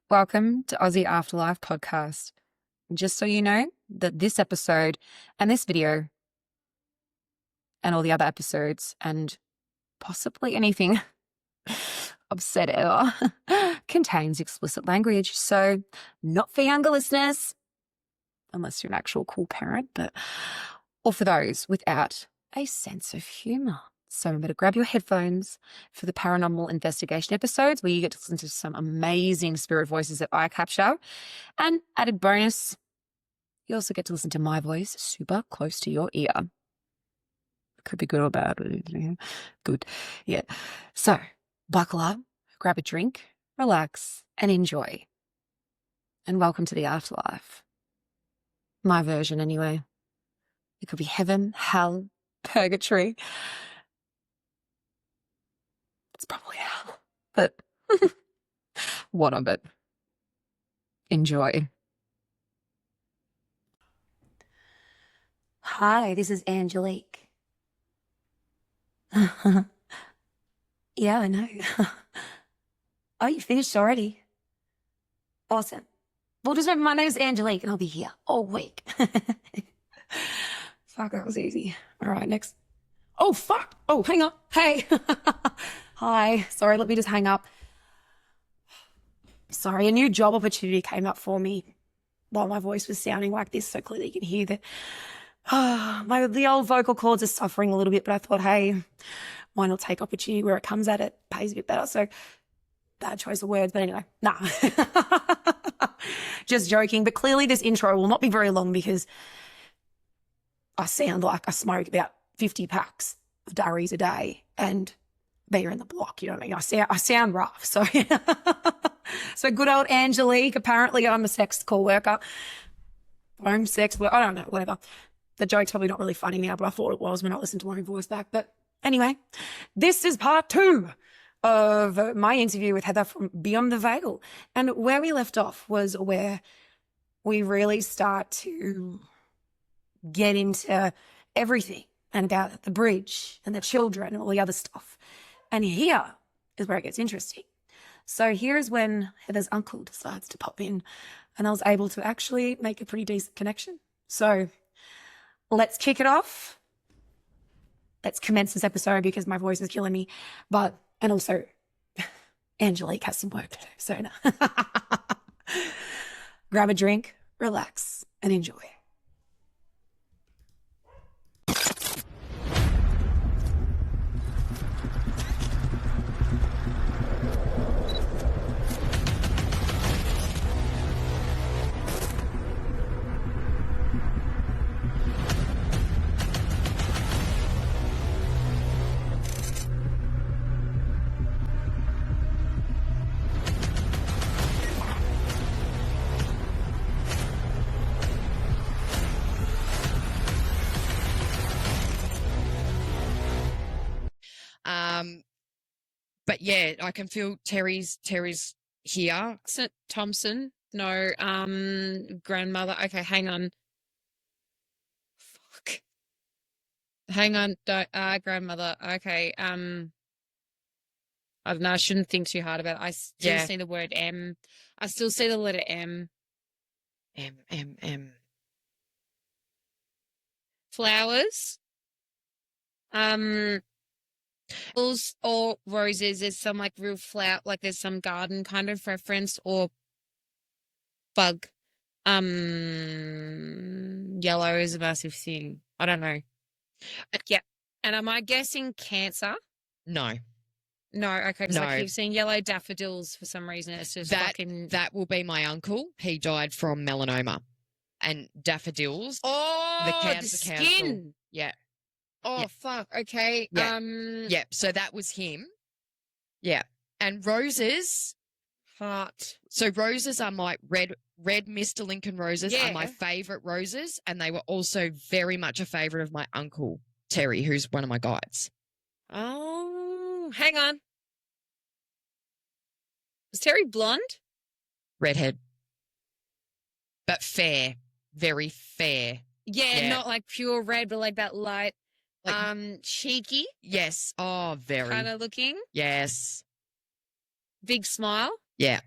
Welcome to Aussie Afterlife podcast. Just so you know that this episode and this video and all the other episodes and possibly anything I've said ever contains explicit language. So not for younger listeners, unless you're an actual cool parent, or for those without a sense of humour. So remember to grab your headphones for the paranormal investigation episodes where you get to listen to some amazing spirit voices that I capture. And added bonus, you also get to listen to my voice super close to your ear. Could be good or bad. Good. Yeah. So buckle up, grab a drink, relax, and enjoy. And welcome to the afterlife. My version anyway. It could be heaven, hell, purgatory. It's probably hell, but what of it? Enjoy. Hi, this is Angelique. Yeah, I know. Oh, you finished already? Awesome. Well, just remember my name's Angelique and I'll be here all week. Fuck, that was easy. All right, next. Oh, fuck. Oh, hang on. Hey. Hi. Sorry, let me just hang up. Sorry, a new job opportunity came up for me while my voice was sounding like this, so clearly you can hear that. The old vocal cords are suffering a little bit, but I thought, hey, why not take opportunity where it comes at? It pays a bit better. So bad choice of words, but anyway, nah. Just joking. But clearly this intro will not be very long because I sound like I smoke about 50 packs of durries a day and beer in the block, you know what I mean? I sound rough. So, so good old Angelique, apparently I'm a sex call worker. Home sex work, I don't know, whatever. The joke's probably not really funny now, but I thought it was when I listened to my own voice back. But anyway, this is part 2 of my interview with Heather from Beyond the Veil. And where we left off was where we really start to get into everything and about the bridge and the children and all the other stuff. And here is where it gets interesting. So here's when Heather's uncle decides to pop in and I was able to actually make a pretty decent connection. So let's kick it off. Let's commence this episode because my voice is killing me. And also Angelique has some work to do. So grab a drink, relax, and enjoy. But yeah, I can feel Terry's here. Thompson, no, grandmother. Okay, hang on. Fuck. Hang on, don't, grandmother. Okay, I don't know. I shouldn't think too hard about it. I still see the word M. I still see the letter M. M. Flowers. Or roses, there's some like real flower, like there's some garden kind of reference or bug. Yellow is a massive thing. I don't know. Yeah. And am I guessing cancer? No. No, okay, because No. I keep seeing yellow daffodils for some reason. It's just that will be my uncle. He died from melanoma. And daffodils. Oh, the cancer skin. council. Yeah. Oh, yeah. fuck. Okay. Yeah. Yeah. So that was him. Yeah. And roses. Heart. So roses are my red Mr. Lincoln roses are my favorite roses. And they were also very much a favorite of my uncle, Terry, who's one of my guides. Oh, hang on. Was Terry blonde? Redhead. But fair. Very fair. Yeah, not like pure red, but like that light. Cheeky. Yes. Oh, very. Kind of looking. Yes. Big smile. Yeah.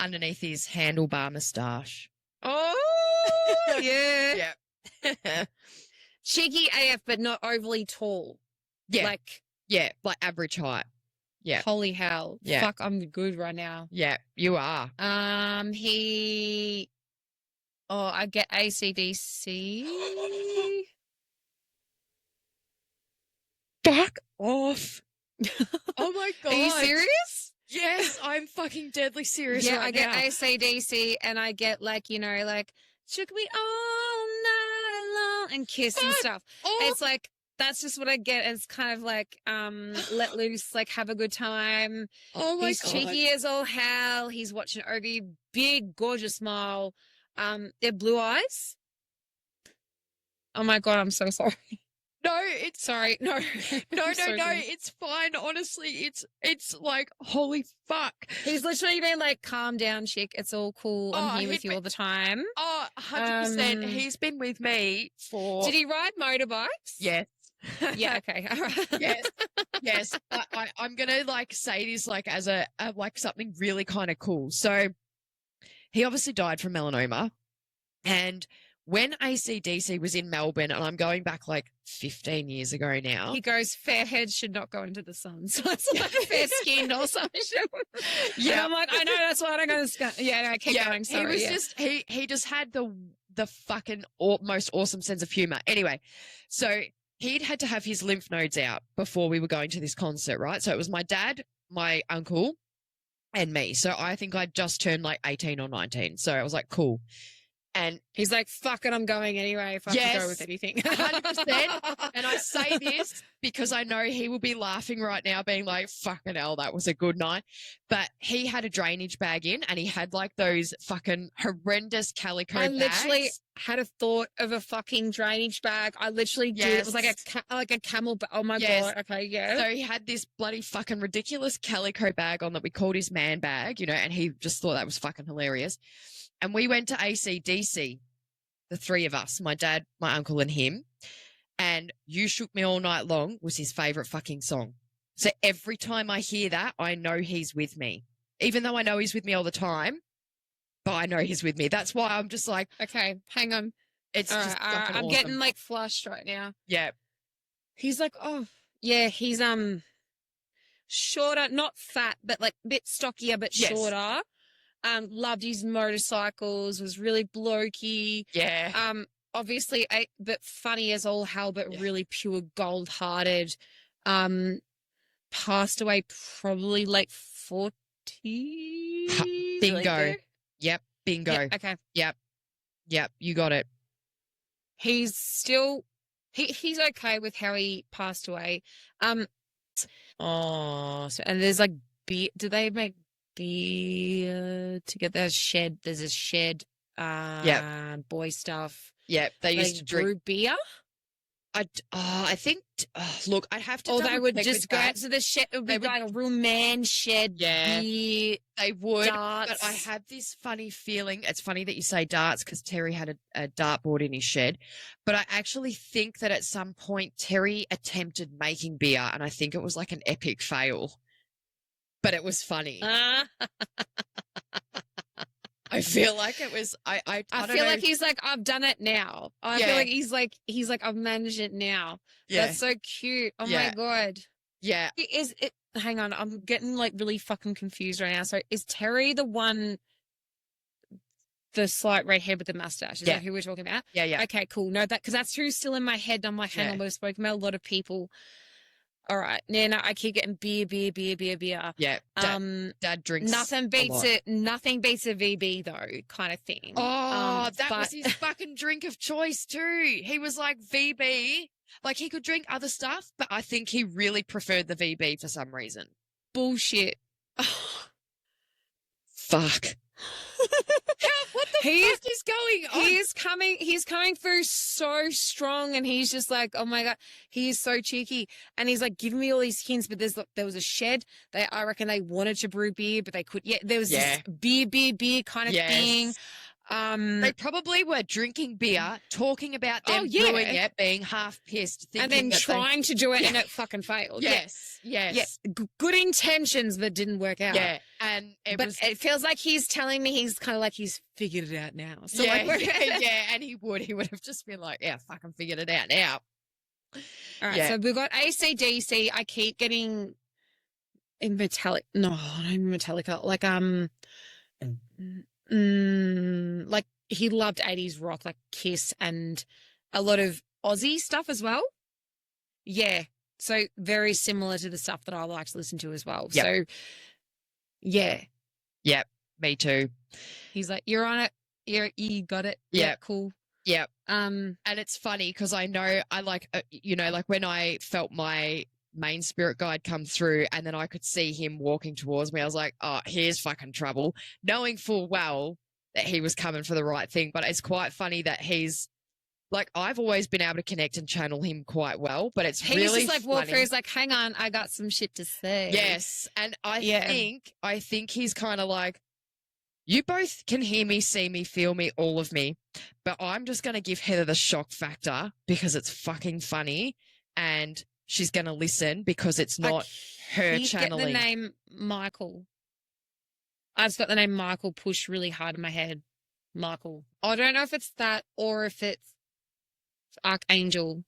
underneath his handlebar moustache. Oh, yeah. Yeah. Cheeky AF, but not overly tall. Yeah. Like, Like average height. Yeah. holy hell. Yeah. Fuck, I'm good right now. Yeah, you are. I get AC/DC. Fuck off. Oh my God. Are you serious? Yes, I'm fucking deadly serious Yeah, right I get now. AC/DC and I get like, should we all night long and kiss and stuff. Oh, It's like, that's just what I get. It's kind of like, let loose, like have a good time. oh my He's God. cheeky as all hell. He's watching Ogie, big, gorgeous smile. They're blue eyes. Oh my God, I'm so sorry. No, it's Sorry. No. no, I'm so sorry. it's fine. Honestly, it's like, holy fuck. He's literally been like, calm down, chick. It's all cool. I'm here with you all the time. Oh, 100%. He's been with me for... Did he ride motorbikes? Yes. Yeah, okay. All right. Yes. I'm going to like say this like as a like something really kind of cool. So he obviously died from melanoma, and when AC/DC was in Melbourne, and I'm going back like 15 years ago now. He goes, fair heads should not go into the sun. So it's like fair skinned or something. Yeah. And I'm like, I know, that's why I don't go to the sun. Yeah, no, keep going. Sorry. He just had the fucking most awesome sense of humor. Anyway, so he'd had to have his lymph nodes out before we were going to this concert, right? So it was my dad, my uncle, and me. So I think I just turned like 18 or 19. So I was like, cool. And he's like, fuck it, I'm going anyway if I have to go with anything. 100%. And I say this because I know he will be laughing right now, being like, fucking hell, that was a good night. But he had a drainage bag in, and he had like those fucking horrendous calico bags. I literally had a thought of a fucking drainage bag. I literally did. It was like a camel bag. Oh my God. Okay, yeah. So he had this bloody fucking ridiculous calico bag on that we called his man bag, and he just thought that was fucking hilarious. And we went to AC/DC, the three of us, my dad, my uncle, and him. And You Shook Me All Night Long was his favorite fucking song. So every time I hear that, I know he's with me. Even though I know he's with me all the time, but I know he's with me. That's why I'm just like, okay, hang on. It's just fucking I'm awesome. getting like flushed right now. Yeah. He's like, oh, yeah, he's shorter, not fat, but like a bit stockier, but shorter. Loved his motorcycles, was really blokey. Yeah. Obviously, but funny as all hell, but really pure gold-hearted. Passed away probably late 40s. Bingo. Yep. Bingo. Yep. Okay. Yep. You got it. He's still, he's okay with how he passed away. And there's like beer. Do they make beer together? There's a shed, boy stuff. Yep. They used to drink brew beer. I think, look, I'd have to. Or they would just go out to the shed. It would be like a real man shed. Yeah. Beer, they would. darts. But I have this funny feeling. It's funny that you say darts because Terry had a dartboard in his shed. But I actually think that at some point Terry attempted making beer, and I think it was like an epic fail. But it was funny. I feel like it was. I feel like he's like, I've done it now. I feel like he's like I've managed it now. Yeah. That's so cute. Oh my God. Yeah. Is it? Hang on, I'm getting like really fucking confused right now. So is Terry the one, the slight redhead with the mustache? Is that who we're talking about? Yeah. Okay, cool. No, because that's who's still in my head. I'm like, hang on, we've spoken about a lot of people. All right. No, I keep getting beer. Yeah. Dad drinks. Nothing beats it. Nothing beats a VB though, kind of thing. Oh, that was his fucking drink of choice too. He was like VB. Like he could drink other stuff, but I think he really preferred the VB for some reason. Bullshit. Fuck. What the fuck is going on? He's coming through so strong, and he's just like, oh my God, he is so cheeky. And he's like giving me all these hints, but there was a shed. I reckon they wanted to brew beer, but they could. Yeah, there was this beer kind of thing. They probably were drinking beer, talking about them brewing it, being half pissed, and then trying to do it and it fucking failed. Yes. Yeah. Good intentions, but didn't work out. Yeah, and it feels like he's telling me he's kind of like he's figured it out now. So yeah, and he would have just been like, yeah, fucking figured it out now. All right, so we've got AC/DC. I keep getting in metallic. No, not even Metallica. Like he loved 80s rock, like Kiss and a lot of Aussie stuff as well. Yeah. So very similar to the stuff that I like to listen to as well. Yep. So yeah. Yep. Me too. He's like, you're on it. You got it. Yep. Yeah. Cool. Yep. And it's funny because I know I like, like when I felt my main spirit guide come through and then I could see him walking towards me, I was like, oh, here's fucking trouble, knowing full well that he was coming for the right thing. But it's quite funny that he's like, I've always been able to connect and channel him quite well, but it's really just like funny. walk through, he's like, hang on, I got some shit to say. Yes. And I think he's kind of like, you both can hear me, see me, feel me, all of me, but I'm just going to give Heather the shock factor because it's fucking funny and she's going to listen because it's not her channeling. Get the name Michael. I just got the name Michael pushed really hard in my head. Michael. I don't know if it's that or if it's Archangel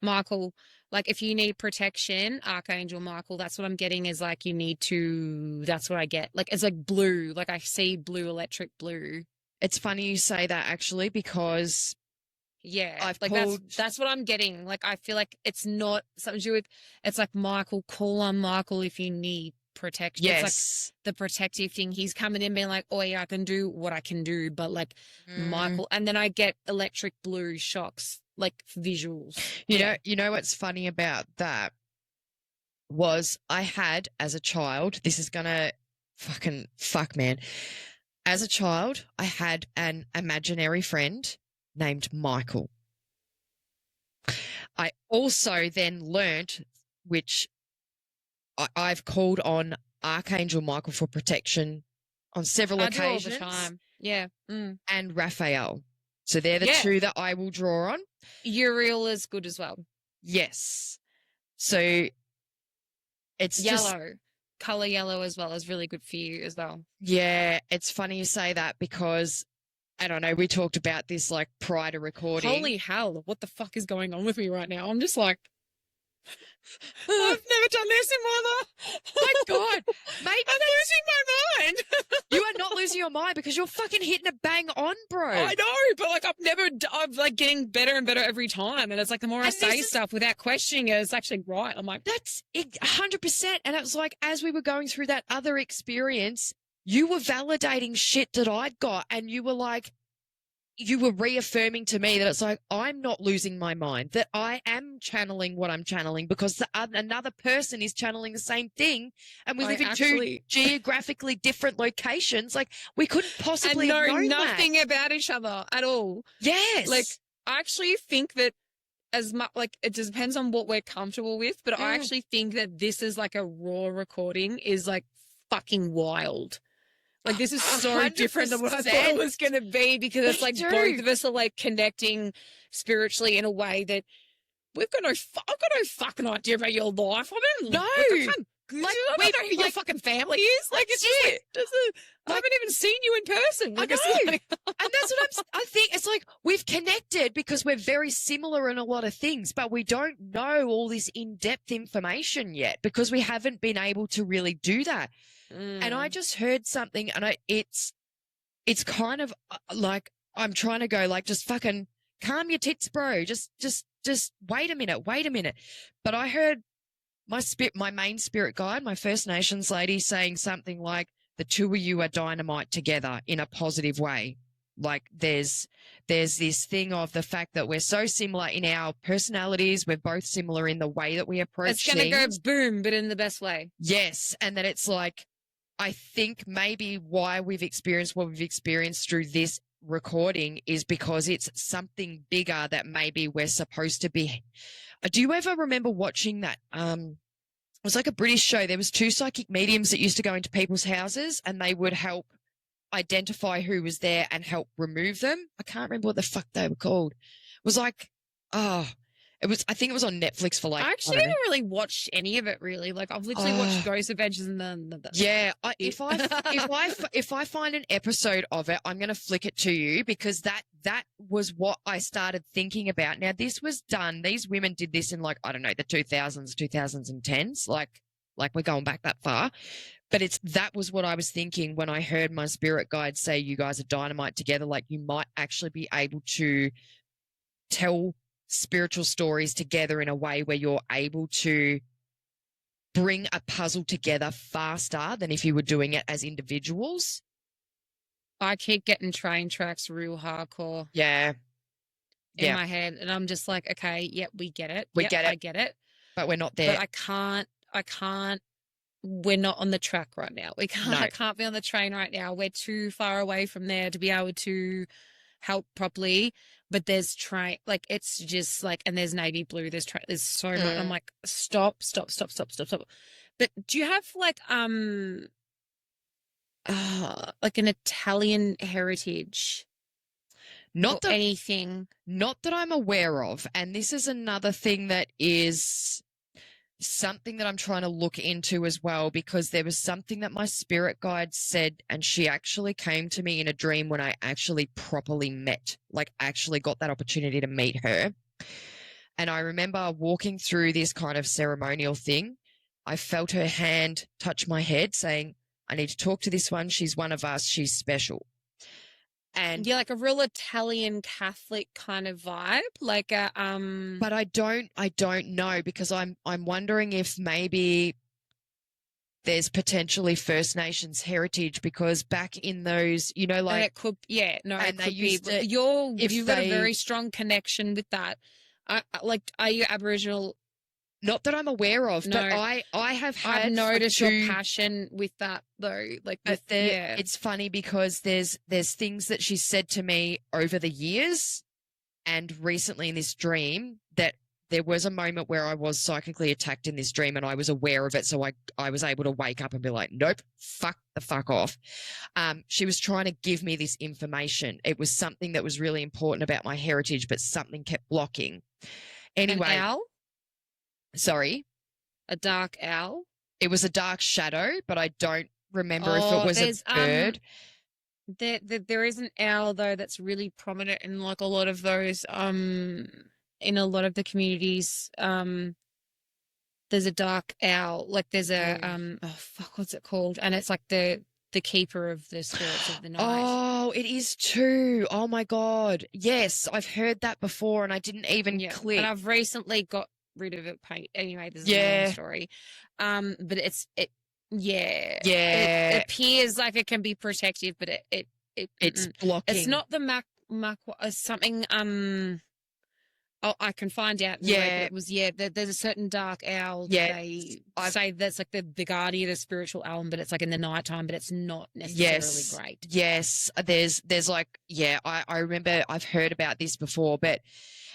Michael. Like if you need protection, Archangel Michael, that's what I'm getting is like you need to, that's what I get. Like it's like blue, like I see blue, electric blue. It's funny you say that actually because I've like that's what I'm getting. Like I feel like it's not something to do with, it's like Michael, call on Michael if you need protection. Yes. It's like the protective thing. He's coming in being like, oh yeah, I can do what I can do, but like Michael, and then I get electric blue shocks, like visuals. You know what's funny about that was I had as a child, this is gonna fucking fuck, man. As a child, I had an imaginary friend named Michael. I also then learnt, which I've called on Archangel Michael for protection on several occasions. Do all the time. Yeah. And Raphael. So they're the two that I will draw on. Uriel is good as well. Yes. So it's yellow. Color yellow as well is really good for you as well. Yeah, it's funny you say that because I don't know, we talked about this like prior to recording. Holy hell, what the fuck is going on with me right now? I'm just like, I've never done this in my life. My God, mate, I'm losing my mind. You are not losing your mind because you're fucking hitting a bang on, bro. I know, but like I'm like getting better and better every time. And it's like the more I say stuff without questioning it, it's actually right. I'm like, that's 100%. And it was like, as we were going through that other experience, you were validating shit that I'd got. And you were like, you were reaffirming to me that it's like, I'm not losing my mind, that I am channeling what I'm channeling because another person is channeling the same thing. And we live in two geographically different locations. Like we couldn't possibly know nothing that. About each other at all. Yes. Like I actually think that as much, like it depends on what we're comfortable with, but I actually think that this is like a raw recording is like fucking wild. Like, this is so 100%. Different than what I thought it was going to be because it's like both of us are like connecting spiritually in a way that I've got no fucking idea about your life. I mean, no. I don't know who your fucking family is. Like, it's just like, I haven't even seen you in person. Like, I know. And that's what I think. It's like we've connected because we're very similar in a lot of things, but we don't know all this in-depth information yet because we haven't been able to really do that. And I just heard something and it's kind of like, I'm trying to go like, just fucking calm your tits, bro. Just wait a minute. But I heard my main spirit guide, my First Nations lady saying something like, the two of you are dynamite together in a positive way. Like there's this thing of the fact that we're so similar in our personalities. We're both similar in the way that we approach things. It's going to go boom, but in the best way. Yes. And that it's like, I think maybe why we've experienced what we've experienced through this recording is because it's something bigger that maybe we're supposed to be. Do you ever remember watching that? It was like a British show. There was two psychic mediums that used to go into people's houses and they would help identify who was there and help remove them. I can't remember what the fuck they were called. It was like, oh, I think it was on Netflix for like, I I actually don't know. didn't really watch any of it really. Like I've literally watched Ghost Adventures and then Yeah, it. if I find an episode of it, I'm going to flick it to you because that was what I started thinking about. Now, this was done. These women did this in like, I don't know, the 2000s, 2010s. Like we're going back that far. But that was what I was thinking when I heard my spirit guide say, you guys are dynamite together. Like you might actually be able to tell spiritual stories together in a way where you're able to bring a puzzle together faster than if you were doing it as individuals. I keep getting train tracks real hardcore. Yeah. In my head. And I'm just like, okay, yep, we get it. We get it. I get it. But we're not there. But I can't, we're not on the track right now. I can't be on the train right now. We're too far away from there to be able to help properly. But there's train, like it's just like, and there's navy blue, there's so much. I'm like, stop. But do you have like an Italian heritage? Not that anything. Not that I'm aware of. And this is another thing that is something that I'm trying to look into as well, because there was something that my spirit guide said, and she actually came to me in a dream when I actually properly actually got that opportunity to meet her. And I remember walking through this kind of ceremonial thing. I felt her hand touch my head saying, I need to talk to this one. She's one of us. She's special. And yeah, like a real Italian Catholic kind of vibe, like a But I don't know, because I'm wondering if maybe there's potentially First Nations heritage, because back in those, like, and it could, and it could be. You've got a very strong connection with that. Are you Aboriginal? Not that I'm aware of, no, but I have had. I've noticed your passion with that though. Like, it's funny because there's things that she said to me over the years, and recently in this dream, that there was a moment where I was psychically attacked in this dream, and I was aware of it, so I was able to wake up and be like, nope, fuck off. She was trying to give me this information. It was something that was really important about my heritage, but something kept blocking. Anyway. An owl? Sorry? A dark owl? It was a dark shadow, but I don't remember if it was a bird. There is an owl though that's really prominent in like a lot of those in a lot of the communities. There's a dark owl, like there's a what's it called? And it's like the keeper of the spirits of the night. Oh, it is too. Oh my God. Yes, I've heard that before and I didn't even click. And I've recently got rid of it. Anyway, this is a long story. But it appears like it can be protective, but it's blocking. It's not the something. I can find out. Anyway, it was there's a certain dark owl. They say that's like the guardian of the spiritual owl, but it's like in the nighttime, but it's not necessarily great. Yes, there's like I remember I've heard about this before, but.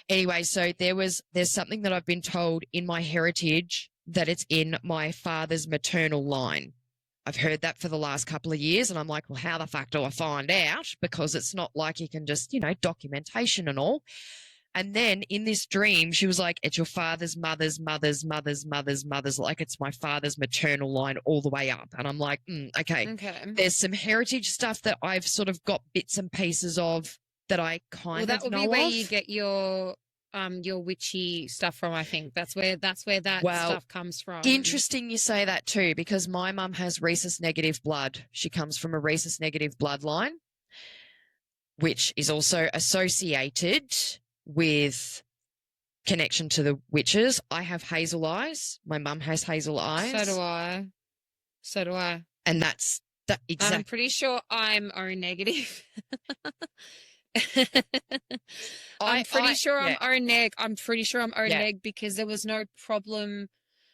Anyway, so there's something that I've been told in my heritage that it's in my father's maternal line. I've heard that for the last couple of years, and I'm like, well, how the fuck do I find out? Because it's not like you can just, documentation and all. And then in this dream, she was like, it's your father's mother's, like it's my father's maternal line all the way up. And I'm like, okay. There's some heritage stuff that I've sort of got bits and pieces of that I kind of know of. That would be where you get your witchy stuff from, I think. That's where that stuff comes from. Interesting you say that too, because my mum has rhesus negative blood. She comes from a rhesus negative bloodline, which is also associated with connection to the witches. I have hazel eyes. My mum has hazel eyes. So do I. And that's that exactly. I'm pretty sure I'm O negative. I'm pretty sure I'm O neg. I'm pretty sure I'm O neg because there was no problem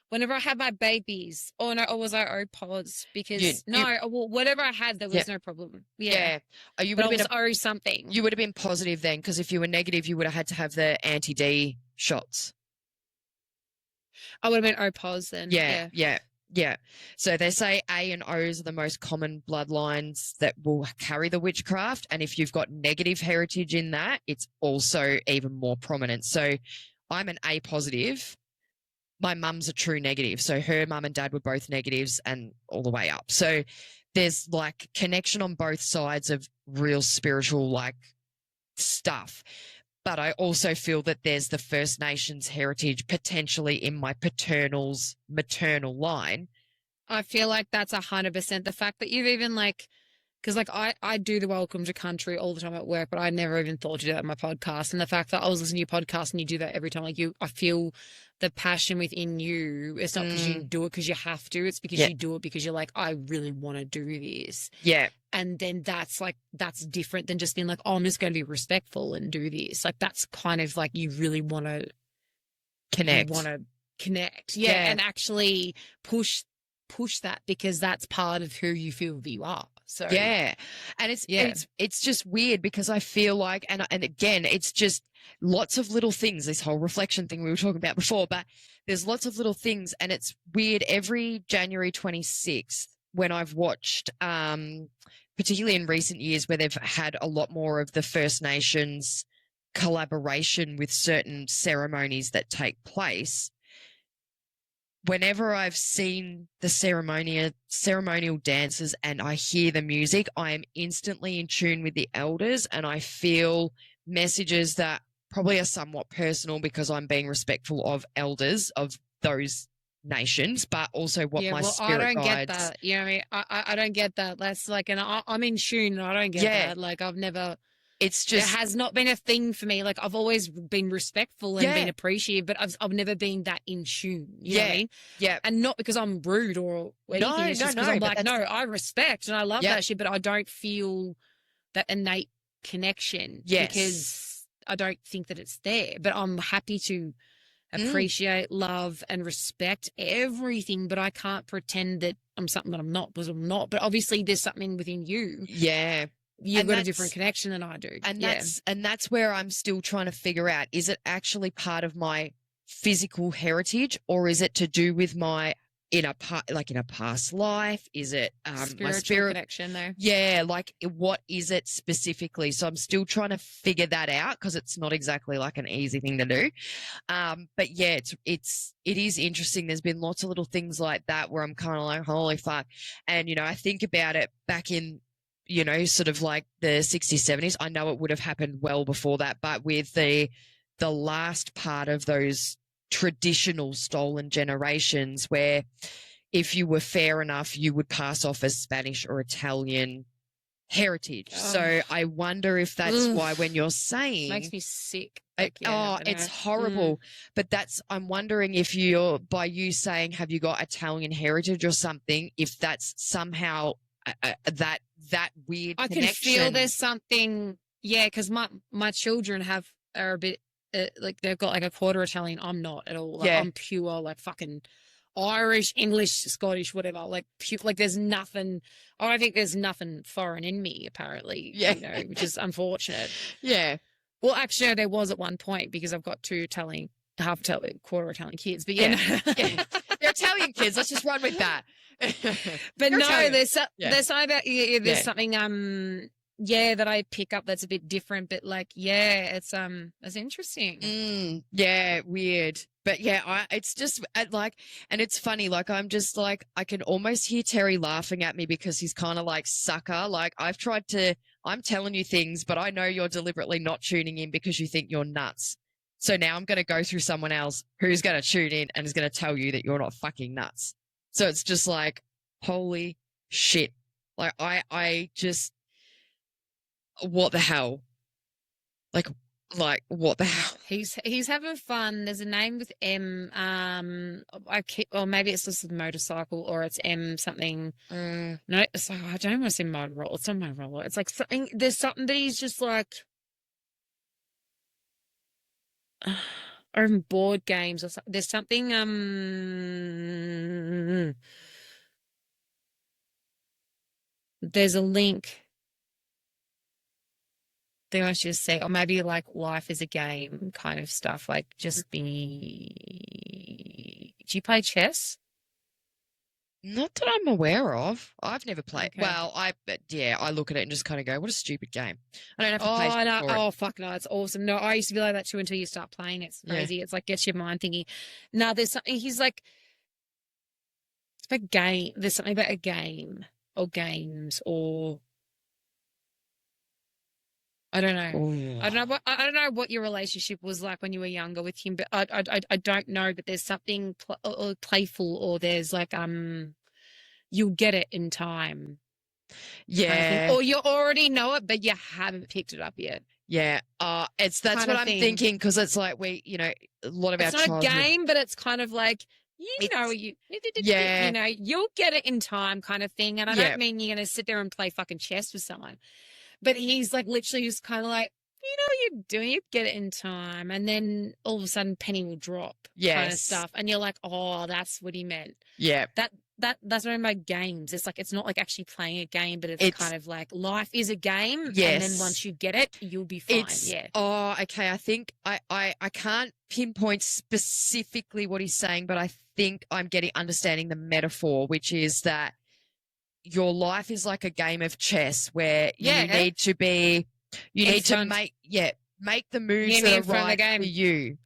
whenever I had my babies. Or was I O pos? Because whatever I had, there was no problem. Yeah. Oh, you would have been O something. You would have been positive then, because if you were negative, you would have had to have the anti-D shots. I would have been O pos then. Yeah. Yeah. So they say A and O's are the most common bloodlines that will carry the witchcraft. And if you've got negative heritage in that, it's also even more prominent. So I'm an A positive. My mum's a true negative. So her mum and dad were both negatives and all the way up. So there's like connection on both sides of real spiritual like stuff. But I also feel that there's the First Nations heritage potentially in my paternal's maternal line. I feel like that's 100%. The fact that you've even like, because like I do the welcome to country all the time at work, but I never even thought to do that in my podcast. And the fact that I was listening to your podcast and you do that every time, like I feel the passion within you. It's not because you do it because you have to. It's because you do it because you're like, I really want to do this. Yeah. And then that's different than just being like, oh, I'm just going to be respectful and do this. Like that's kind of like you really want to connect. You want to connect. Yeah. And actually push that because that's part of who you feel you are. So yeah, and it's just weird because I feel like, and again, it's just lots of little things. This whole reflection thing we were talking about before, but there's lots of little things, and it's weird. Every January 26th, when I've watched, particularly in recent years, where they've had a lot more of the First Nations collaboration with certain ceremonies that take place. Whenever I've seen the ceremonial dances and I hear the music, I am instantly in tune with the elders, and I feel messages that probably are somewhat personal because I'm being respectful of elders of those nations, but also what my spirit I don't guides. get that. You know what I mean? I don't get that. That's like, and I'm in tune and I don't get that. Like I've never... It's just, it has not been a thing for me. Like I've always been respectful and been appreciative, but I've never been that in tune. You know what I mean? Yeah. And not because I'm rude or anything. No, it's just because I'm like, no, I respect and I love that shit, but I don't feel that innate connection because I don't think that it's there. But I'm happy to appreciate, love, and respect everything, but I can't pretend that I'm something that I'm not because I'm not. But obviously there's something within you. Yeah. You've got a different connection than I do. And that's where I'm still trying to figure out, is it actually part of my physical heritage, or is it to do with my in a past life? Is it spiritual my spirit connection there? Yeah, like what is it specifically? So I'm still trying to figure that out because it's not exactly like an easy thing to do. But yeah, it is interesting. There's been lots of little things like that where I'm kind of like, holy fuck. And I think about it back in sort of like the 60s, 70s. I know it would have happened well before that, but with the last part of those traditional stolen generations where if you were fair enough, you would pass off as Spanish or Italian heritage. So I wonder if that's why when you're saying... Makes me sick. It's horrible. But I'm wondering if by you saying, have you got Italian heritage or something, if that's somehow that weird connection. I can feel there's something, because my children are a bit, like they've got like a quarter Italian. I'm not at all. Like, I'm pure, like fucking Irish, English, Scottish, whatever. Like pure, like there's nothing, I don't think there's nothing foreign in me, apparently, which is unfortunate. Yeah. Well, actually, there was at one point because I've got two Italian, half Italian, quarter Italian kids, but they're Italian kids. Let's just run with that. But no, Italian. there's something about there's something that I pick up that's a bit different, but like it's interesting. Yeah, weird. But yeah, it's just like, and it's funny, like I'm just like, I can almost hear Terry laughing at me because he's kind of like, sucker, like I'm telling you things, but I know you're deliberately not tuning in because you think you're nuts. So now I'm going to go through someone else who's going to tune in and is going to tell you that you're not fucking nuts. So it's just like, holy shit. Like I just, what the hell? Like what the hell? He's having fun. There's a name with M. Or maybe it's just a motorcycle, or it's M something. No, so I don't want to say Motorola. It's not Motorola. It's like something. There's something that he's just like. Or in board games or something. There's something. There's a link. They want you to say, or maybe like life is a game kind of stuff. Like just be. Do you play chess? Not that I'm aware of. I've never played. Okay. Well, I look at it and just kind of go, what a stupid game. I don't have to Oh, pay no. for it. Oh, fuck no. It's awesome. No, I used to be like that too until you start playing. It's Yeah. crazy. It's like gets your mind thinking. Now there's something, he's like, it's about game. There's something about a game or games or I don't know. Ooh. I don't know what your relationship was like when you were younger with him, but I don't know. But there's something playful, or there's like you'll get it in time, kind of thing, Yeah. or you already know it, but you haven't picked it up yet. Yeah. That's Kind what of I'm thing. thinking because it's like a lot of It's our not childhood. a game, but it's kind of like Yeah. you know, you'll get it in time, kind of thing. And I Yeah. don't mean you're gonna sit there and play fucking chess with someone. But he's like literally just kind of like, you know what you're doing, you get it in time. And then all of a sudden penny will drop kind of Yes. stuff. And you're like, oh, that's what he meant. Yeah. That's what I mean by games. It's like, it's not like actually playing a game, but it's kind of like life is a game. And then Yes. once you get it, you'll be fine. Oh, okay. I think I can't pinpoint specifically what he's saying, but I think I'm understanding the metaphor, which is that your life is like a game of chess where you need to be, make the moves that are right for you.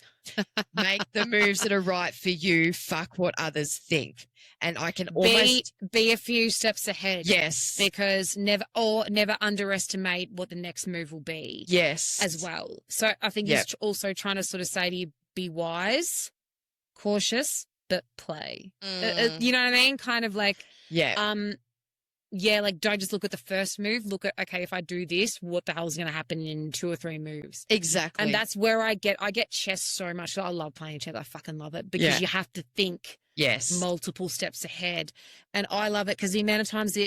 Make the moves that are right for you. Fuck what others think. And I can almost be a few steps ahead. Yes. Because never underestimate what the next move will be. Yes. As well. So I think he's also trying to sort of say to you, be wise, cautious, but play. You know what I mean? Kind of like, like don't just look at the first move. Look at, okay, if I do this, what the hell is going to happen in 2 or 3 moves? Exactly. And that's where I get chess so much. I love playing chess. I fucking love it because you have to think multiple steps ahead. And I love it because the amount of times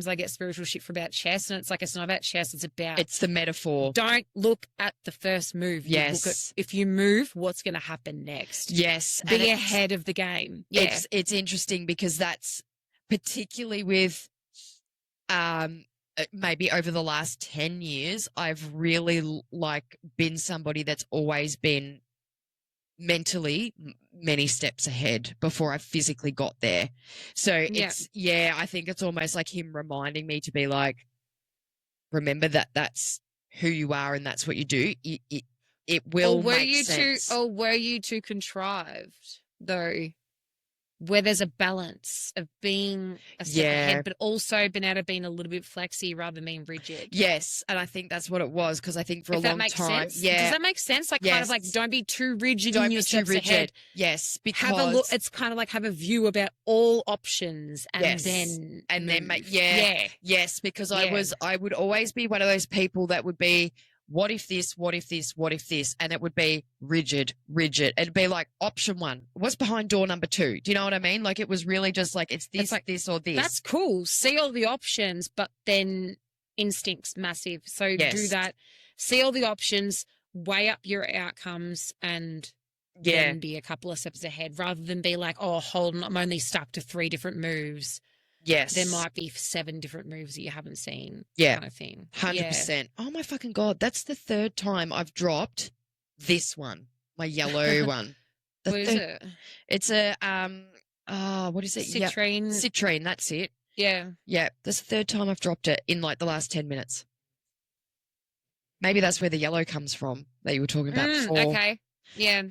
I get spiritual shit for about chess, and it's like, it's not about chess. It's the metaphor. Don't look at the first move. Yes. Look at, if you move, what's going to happen next? Yes. Be ahead of the game. Yeah. It's interesting because that's particularly with maybe over the last 10 years, I've really been somebody that's always been mentally many steps ahead before I physically got there. So I think it's almost like him reminding me to be like, remember that that's who you are and that's what you do. It will make sense. Were you too contrived though? Where there's a balance of being a step ahead, but also being able to be a little bit flexy rather than being rigid. Yes, and I think that's what it was because I think for a long time. Sense? Does that make sense? Like kind of like don't be too rigid in your steps ahead. Yes, because have a look. It's kind of like have a view about all options and then make yes, because I would always be one of those people that would be, what if this, what if this, what if this? And it would be rigid. It'd be like option 1. What's behind door number 2? Do you know what I mean? Like it was really just like, it's this, like, this or this. That's cool. See all the options, but then instinct's massive. So do that. See all the options, weigh up your outcomes and then be a couple of steps ahead rather than be like, oh, hold on, I'm only stuck to 3 different moves. Yes. There might be 7 different moves that you haven't seen. Yeah. Kind of thing. 100%. Oh my fucking God. That's the 3rd time I've dropped this one, my yellow one. What is it? It's a, what is it? Citrine. Citrine. That's it. Yeah. Yeah. That's the 3rd time I've dropped it in like the last 10 minutes. Maybe that's where the yellow comes from that you were talking about before. Okay. Yeah.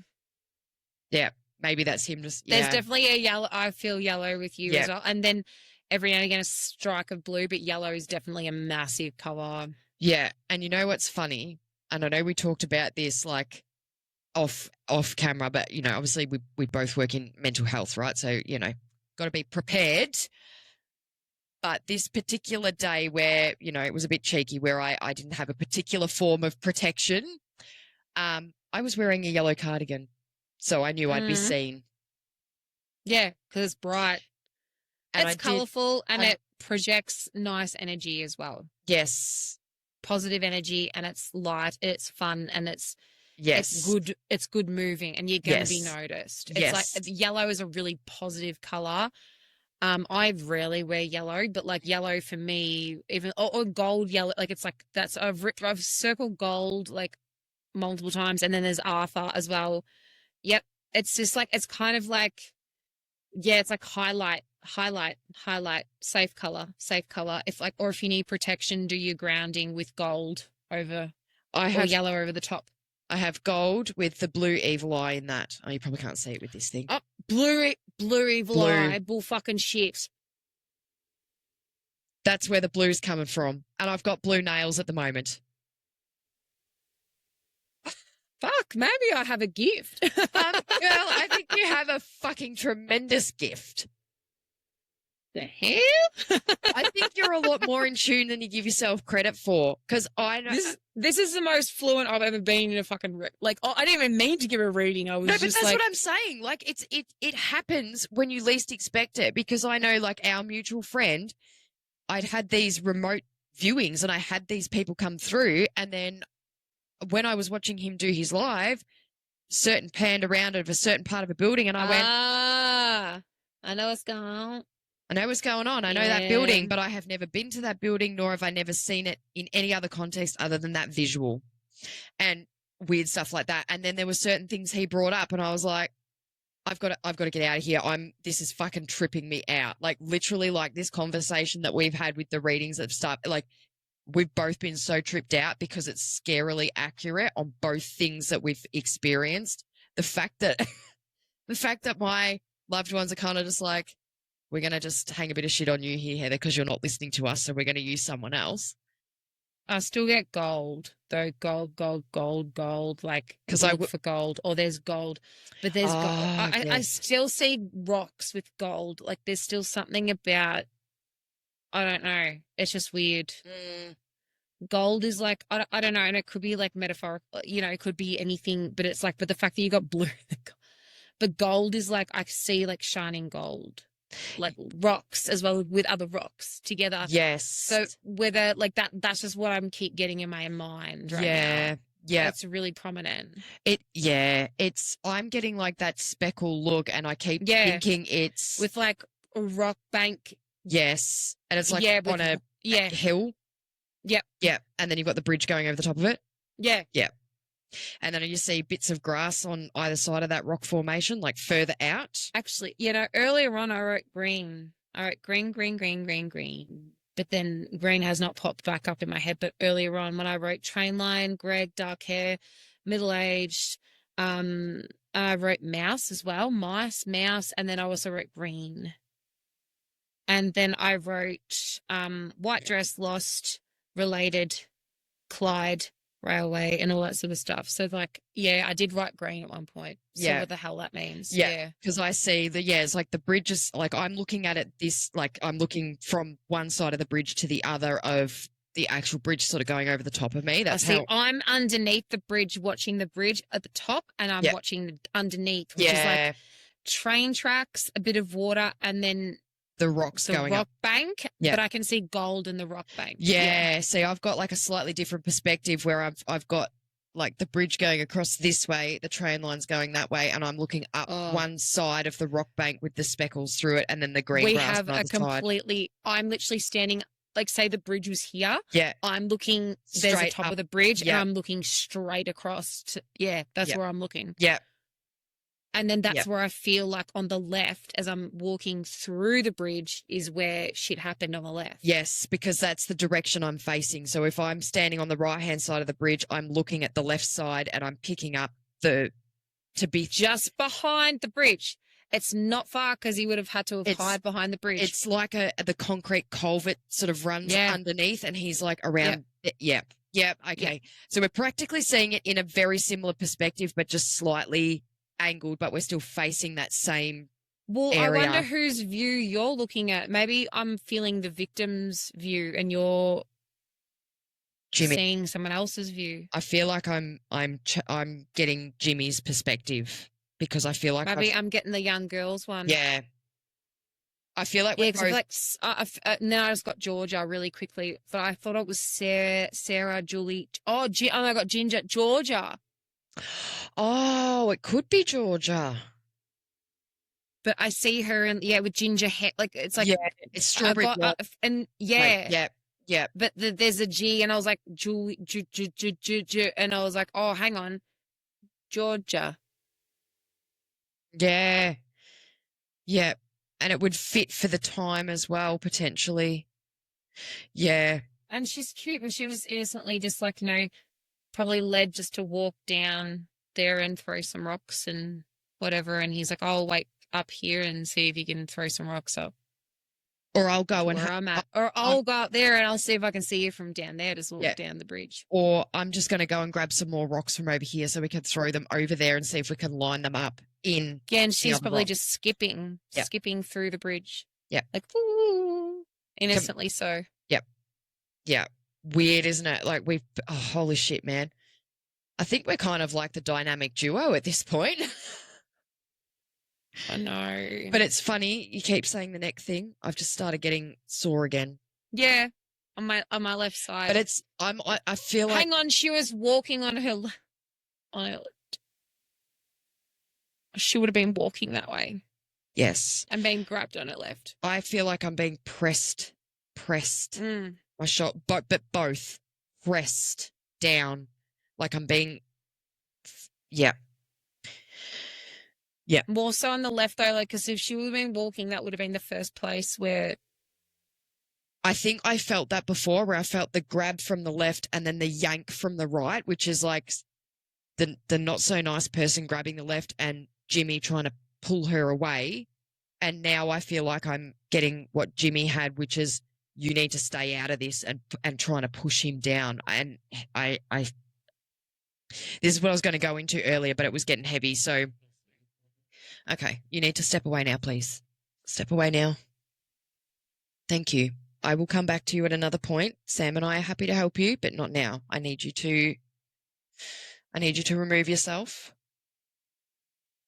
Yeah. Maybe that's him just, There's definitely a yellow. I feel yellow with you as well. And then every now and again a strike of blue, but yellow is definitely a massive color. Yeah. And you know what's funny? And I know we talked about this like off camera, but obviously we both work in mental health, right? So, got to be prepared. But this particular day where, it was a bit cheeky where I didn't have a particular form of protection, I was wearing a yellow cardigan. So I knew I'd be seen. Yeah, because it's bright. And it's colourful and it projects nice energy as well. Yes. Positive energy and it's light, it's fun and it's good moving and you're going to be noticed. It's like yellow is a really positive colour. I rarely wear yellow, but like yellow for me, even or gold yellow, like it's like I've circled gold like multiple times and then there's Arthur as well. Yep. It's just like, it's kind of like, it's like highlight highlight, safe color. If you need protection, do your grounding with gold over or yellow over the top. I have gold with the blue evil eye in that. Oh, you probably can't see it with this thing. Oh, blue evil eye, bull fucking shit. That's where the blue's coming from. And I've got blue nails at the moment. Fuck, maybe I have a gift. Girl, I think you have a fucking tremendous gift. The hell? I think you're a lot more in tune than you give yourself credit for. Because I know this is the most fluent I've ever been in a fucking I didn't even mean to give a reading. I was no, just but that's what I'm saying. Like it happens when you least expect it. Because I know, like, our mutual friend, I'd had these remote viewings and I had these people come through, and then when I was watching him do his live, certain panned around of a certain part of a building, and I went, I know what's going on. I know what's going on. I know that building, but I have never been to that building, nor have I never seen it in any other context other than that visual and weird stuff like that. And then there were certain things he brought up, and I was like, I've got to get out of here. This is fucking tripping me out. Like, literally, like, this conversation that we've had with the readings of stuff, like, we've both been so tripped out because it's scarily accurate on both things that we've experienced. The fact that my loved ones are kind of just like, we're going to just hang a bit of shit on you here, Heather, because you're not listening to us, so we're going to use someone else. I still get gold, though. Gold. Like, because I look for gold, or there's gold, but there's gold. I still see rocks with gold. Like, there's still something about, I don't know. It's just weird. Gold is like, I don't know, and it could be like metaphorical, it could be anything, but it's like, but the fact that you got blue, but gold is like, I see like shining gold. Like rocks as well with other rocks together. Yes. So whether like that's just what I'm keep getting in my mind right now. Yeah. It's really prominent. I'm getting like that speckle look, and I keep thinking it's with like a rock bank. Yes. And it's like on a hill. Yep. Yep. And then you've got the bridge going over the top of it. Yeah. Yep. And then you see bits of grass on either side of that rock formation, like further out. Actually, earlier on I wrote green. I wrote green. But then green has not popped back up in my head. But earlier on when I wrote train line, Greg, dark hair, middle-aged, I wrote mouse as well, mice, mouse, and then I also wrote green. And then I wrote white dress, lost, related, Clyde, railway, and all that sort of stuff. So like, I did write green at one point. So what the hell that means. Yeah. Because I see it's like the bridge is like, I'm looking at it I'm looking from one side of the bridge to the other of the actual bridge sort of going over the top of me. That's I'm underneath the bridge, watching the bridge at the top, and I'm watching underneath, which is like train tracks, a bit of water, and then the rocks going rock up. bank, but I can see gold in the rock bank. See, I've got like a slightly different perspective where I've got like the bridge going across this way, the train line's going that way, and I'm looking up one side of the rock bank with the speckles through it, and then the green grass on the other side. I'm literally standing, like, say the bridge was here. Yeah. I'm looking, there's the top of the bridge, and I'm looking straight across to, that's where I'm looking. Yeah. And then that's where I feel like on the left, as I'm walking through the bridge, is where shit happened on the left. Yes, because that's the direction I'm facing. So if I'm standing on the right-hand side of the bridge, I'm looking at the left side, and I'm picking up to be just behind the bridge. It's not far because he would have had to hide behind the bridge. It's like the concrete culvert sort of runs underneath, and he's like around. Yep. Okay. Yep. So we're practically seeing it in a very similar perspective, but just slightly angled, but we're still facing that same area. I wonder whose view you're looking at. Maybe I'm feeling the victim's view and you're seeing someone else's view. I feel like I'm getting Jimmy's perspective because I feel like maybe I'm getting the young girls one. Yeah. I feel like we're both... now I just got Georgia really quickly, but I thought it was Sarah, Julie. Oh my God, Ginger, Georgia. Oh, it could be Georgia. But I see her with ginger hair. Like, it's like, it's strawberry. And But there's a G, and I was like, Julie, and I was like, oh, hang on, Georgia. Yeah. And it would fit for the time as well, potentially. Yeah. And she's cute, and she was innocently just like, probably led just to walk down there and throw some rocks and whatever. And he's like, I'll wait up here and see if you can throw some rocks up. Or I'll go and where I'm at. Or I'll go up there and I'll see if I can see you from down there. Just walk down the bridge. Or I'm just going to go and grab some more rocks from over here so we can throw them over there and see if we can line them up in. Yeah, and she's probably just skipping through the bridge. Yeah. Like, ooh, innocently so. Yep. Yeah. Weird, isn't it? Like holy shit, man. I think we're kind of like the dynamic duo at this point. I know. But it's funny. You keep saying the neck thing. I've just started getting sore again. Yeah. On my left side. But I feel like. Hang on. She was walking on her. She would have been walking that way. Yes. And being grabbed on her left. I feel like I'm being pressed. Mm. My shot, but both pressed down. Like I'm being. Yeah. Yeah. More so on the left though, like, because if she would have been walking, that would have been the first place where. I think I felt that before, where I felt the grab from the left and then the yank from the right, which is like the not so nice person grabbing the left and Jimmy trying to pull her away. And now I feel like I'm getting what Jimmy had, which is you need to stay out of this and trying to push him down. And I this is what I was going to go into earlier, but it was getting heavy. So, okay, you need to step away now, please. Step away now. Thank you. I will come back to you at another point. Sam and I are happy to help you, but not now. I need you to remove yourself.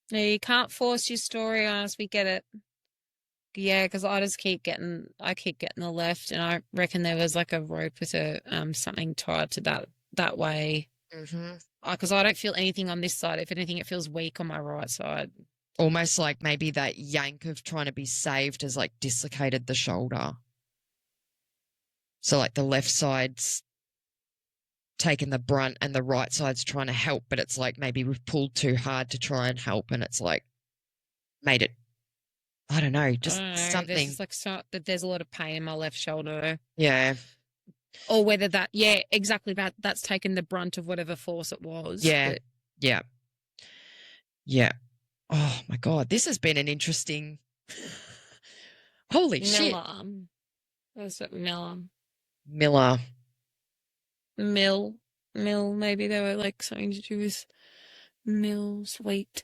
No, you can't force your story on us. We get it. Yeah, because I keep getting the left, and I reckon there was like a rope with a something tied to that way. Mm-hmm. Because I don't feel anything on this side. If anything, it feels weak on my right side. Almost like maybe that yank of trying to be saved has like dislocated the shoulder. So like the left side's taken the brunt and the right side's trying to help, but it's like maybe we've pulled too hard to try and help, and it's like made it. I don't know, just something. There's like there's a lot of pain in my left shoulder. Yeah. Or whether exactly that's taken the brunt of whatever force it was. Yeah. But... Yeah. Yeah. Oh my God. This has been an interesting. Holy shit. What's it, Miller? Mill. Maybe they were like something to do with Mill's weight.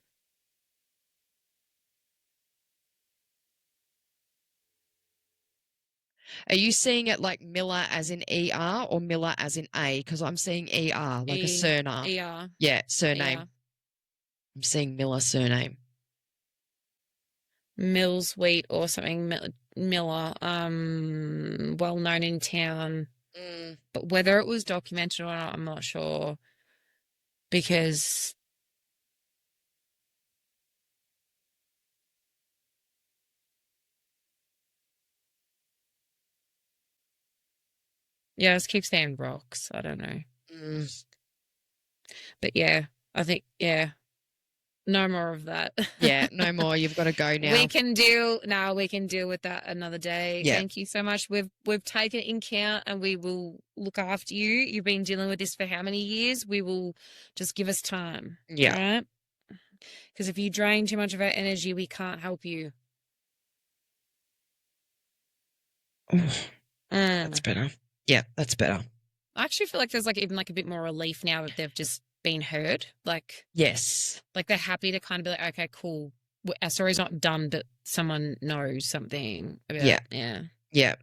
Are you seeing it like Miller as in ER or Miller as in A? Because I'm seeing ER, like a surname. ER. Yeah, surname. ER. I'm seeing Miller surname. Mill's wheat or something. Miller, well known in town. But whether it was documented or not, I'm not sure. Because yeah, I just keep saying rocks. I don't know. But yeah, I think, no more of that. Yeah, no more. You've got to go now. We can deal with that another day. Yeah. Thank you so much. We've taken it in count, and we will look after you. You've been dealing with this for how many years? We will just give us time. Yeah. All right? Because if you drain too much of our energy, we can't help you. That's better. Yeah, that's better. I actually feel like there's like even like a bit more relief now that they've just been heard. Like, yes, like they're happy to kind of be like, okay, cool. Our story's not done, but someone knows something about it. Yeah,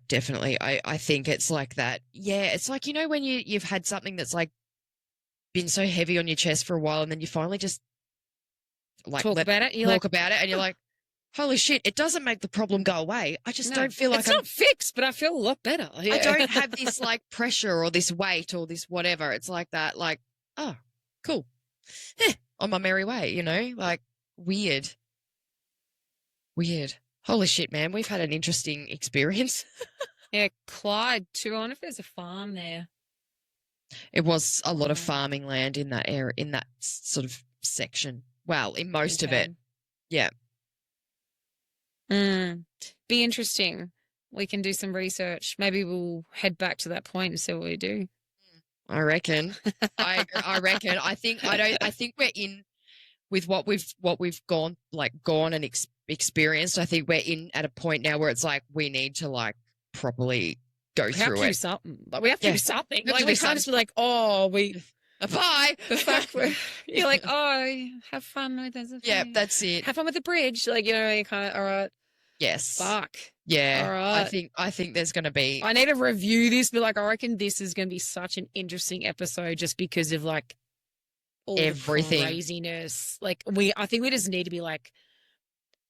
definitely. I think it's like that. Yeah, it's like, when you've had something that's like been so heavy on your chest for a while, and then you finally just like talk about it. And you're like, holy shit, it doesn't make the problem go away. I just don't feel like it's not fixed, but I feel a lot better. Yeah. I don't have this like pressure or this weight or this whatever. It's like that, like, oh, cool. On my merry way, like weird. Holy shit, man. We've had an interesting experience. Yeah, Clyde too. I wonder if there's a farm there. It was a lot of farming land in that area, in that sort of section. Well, in most of it. Yeah. Be interesting. We can do some research. Maybe we'll head back to that point and see what we do. I reckon. I reckon. I think we're in with what we've gone and experienced. I think we're in at a point now where it's like we need to like properly go We have through to it. do something. Like, we have to do something. We have Like, to we do can't just be like, oh, we. Bye. The fuck. You're like, oh, have fun with this. Yeah, that's it. Have fun with the bridge. Like, you know, you kind of, all right. Yes. Fuck. Yeah. All right. I think there's going to be. I need to review this, but like, I reckon this is going to be such an interesting episode just because of like all everything. the craziness. Like, I think we just need to be like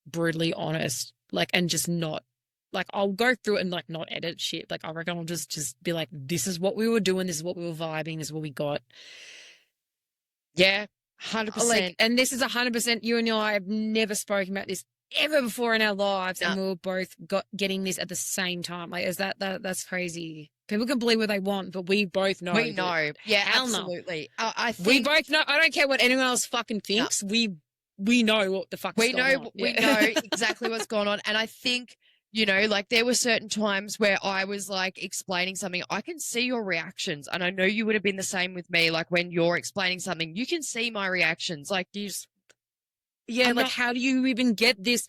brutally honest, like, and just not. Like, I'll go through it and like not edit shit. Like, I reckon I'll just be like, this is what we were doing. This is what we were vibing. This is what we got. Yeah, 100%. Like, and this is 100%. You and I have never spoken about this ever before in our lives, and we were both getting this at the same time. Like, is that's crazy? People can believe what they want, but we both know. We know. Yeah, absolutely. I think we both know. I don't care what anyone else fucking thinks. No. We know what the fuck's going on. We know exactly what's going on, and I think. You know, like there were certain times where I was like explaining something. I can see your reactions. And I know you would have been the same with me. Like when you're explaining something, you can see my reactions. Like you just, yeah, like how do you even get this?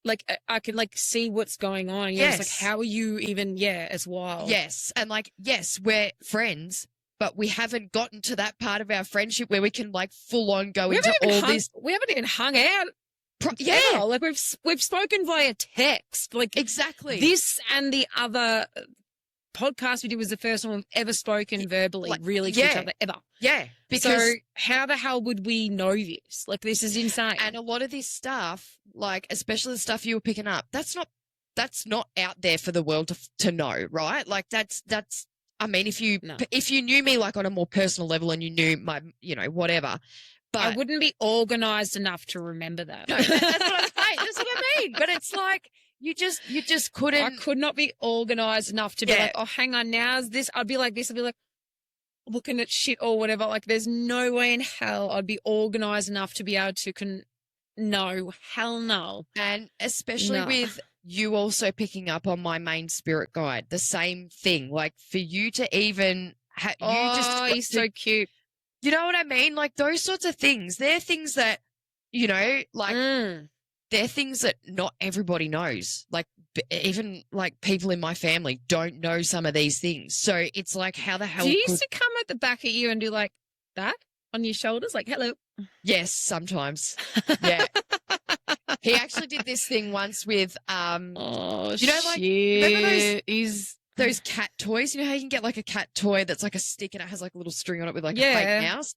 Like I can like see what's going on. You're just like, how are you even, it's wild. Yes. And like, yes, we're friends, but we haven't gotten to that part of our friendship where we can like full on go into all this. We haven't even hung out. Yeah, like we've spoken via text. Like exactly. This and the other podcast we did was the first one we've ever spoken verbally, like, really to each other ever. Yeah, because so how the hell would we know this? Like this is insane. And a lot of this stuff, like especially the stuff you were picking up, that's not out there for the world to know, right? Like that's. I mean, if you knew me like on a more personal level and you knew my, you know, whatever. But I wouldn't be organized enough to remember that. No, that's what I'm saying. That's what I mean. But it's like you just couldn't. I could not be organized enough to be like, oh, hang on, now's this. I'd be like this. I'd be like looking at shit or whatever. Like, there's no way in hell I'd be organized enough to be able to no, hell no. And especially with you also picking up on my main spirit guide, the same thing. Like for you to even, he's so cute. You know what I mean? Like those sorts of things. They're things that, you know, like they're things that not everybody knows. Like even like people in my family don't know some of these things. So it's like, how the hell? Do you used to come at the back at you and do like that on your shoulders? Like, hello. Yes, sometimes. Yeah. He actually did this thing once with, you know, like, remember those cat toys? You know how you can get like a cat toy that's like a stick and it has like a little string on it with like a fake mouse?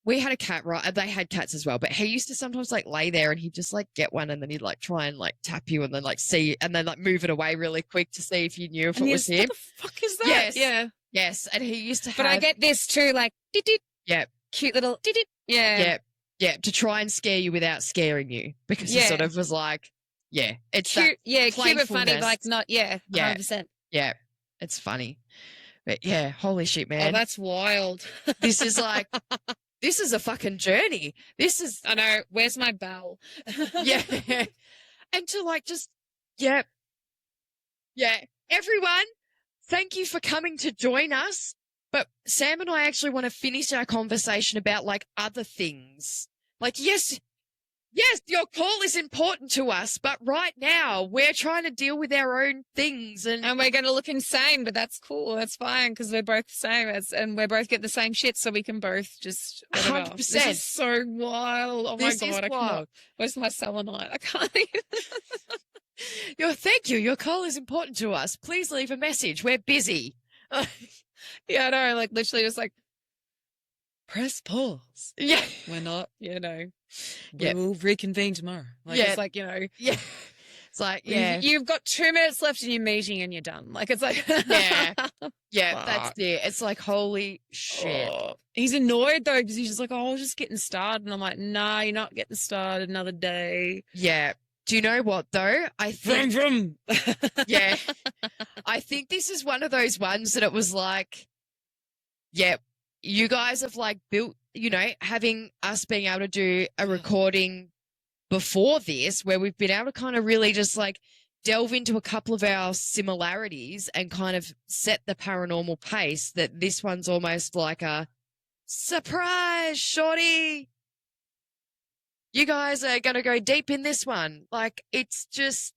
We had a cat, right? They had cats as well, but he used to sometimes like lay there and he'd just like get one and then he'd like try and like tap you and then like see and then like move it away really quick to see if you knew if it was him. What the fuck is that? Yes. Yeah. Yes. And he used to have. But I get this too, like, yeah. Cute little, yeah. Yeah. Yeah. To try and scare you without scaring you because he sort of was like, it's cute. Yeah. Cute but funny, but like not, 100%. Yeah. It's funny. But yeah, holy shit, man. Oh, that's wild. This is like, this is a fucking journey. This is. I know. Where's my bell? Yeah. And to like just, yeah. Everyone, thank you for coming to join us. But Sam and I actually want to finish our conversation about like other things. Like, yes, your call is important to us, but right now we're trying to deal with our own things and we're going to look insane, but that's cool. That's fine because we're both the same and we both get the same shit, so we can both just 100%. This is so wild. Oh my God, I cannot. Where's my selenite? I can't even. Thank you. Your call is important to us. Please leave a message. We're busy. Yeah, I know. Like literally, just like press pause. Yeah, we're not. We'll reconvene tomorrow. Like it's like Yeah, it's like you've got 2 minutes left in your meeting and you're done. Like it's like that's it. It's like holy shit. He's annoyed though because he's just like, oh, I was just getting started, and I'm like, nah, you're not getting started. Another day. Yeah. Do you know what though? I think yeah. I think this is one of those ones that it was like, you guys have like built, having us being able to do a recording before this where we've been able to kind of really just like delve into a couple of our similarities and kind of set the paranormal pace, that this one's almost like a surprise, shorty. You guys are going to go deep in this one. Like, it's just,